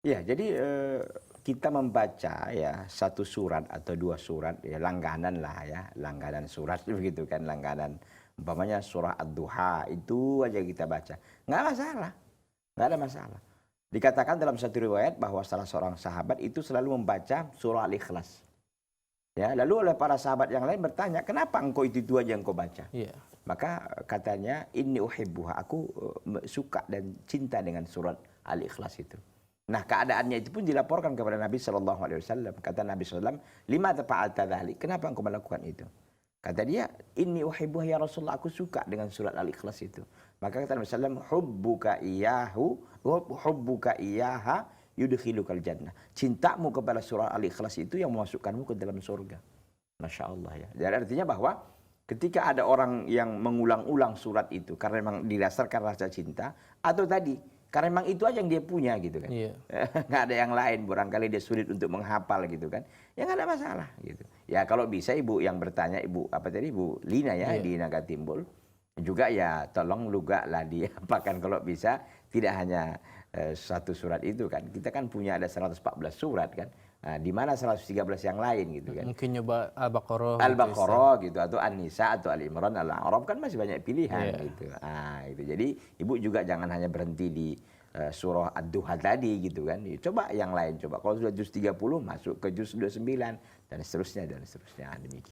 Ya, jadi kita membaca ya satu surat atau dua surat ya langganan lah ya, langganan surat begitu kan, langganan umpamanya surah Ad-Duha itu aja kita baca. Nggak masalah, nggak ada masalah. Dikatakan dalam satu riwayat bahwa salah seorang sahabat itu selalu membaca surah Al-Ikhlas. Ya, lalu oleh para sahabat yang lain bertanya, "Kenapa engkau itu aja engkau baca?" Iya. Maka katanya, "Inni uhibbuha." Aku suka dan cinta dengan surat Al-Ikhlas itu. Nah, keadaannya itu pun dilaporkan kepada Nabi Shallallahu Alaihi Wasallam. Kata Nabi SAW, "Lima tafa'alta dzalik?" Kenapa engkau melakukan itu? Kata dia, "Inni uhibbuha ya Rasulullah." Aku suka dengan surat Al-Ikhlas itu. Maka kata Nabi SAW, "Hubbuka iyahu, hubbuka iyaha yudkhilukal jannah." Cintamu kepada surah Al-Ikhlas itu yang memasukkanmu ke dalam surga. Masya Allah ya. Jadi artinya bahwa ketika ada orang yang mengulang-ulang surat itu karena memang didasarkan rasa cinta, atau tadi karena memang itu aja yang dia punya gitu kan. Iya. Nggak ada yang lain, barangkali dia sulit untuk menghafal gitu kan. Ya nggak ada masalah gitu. Ya kalau bisa ibu yang bertanya, ibu apa tadi, Ibu Lina ya Iya. di Naga Timbul, juga ya tolong juga lah diapakan kalau bisa, tidak hanya satu surat itu kan. Kita kan punya ada 114 surat kan. Nah, di mana 113 yang lain gitu kan. Mungkin nyoba Al-Baqarah gitu Ustaz. Al-Baqarah gitu atau An-Nisa atau Al-Imran, Al-A'raf kan masih banyak pilihan Iya. gitu. Ah, itu. Jadi ibu juga jangan hanya berhenti di surah Ad-Duha tadi gitu kan. Ya, coba yang lain coba. Kalau sudah juz 30 masuk ke juz 29 dan seterusnya dan seterusnya. Demikian.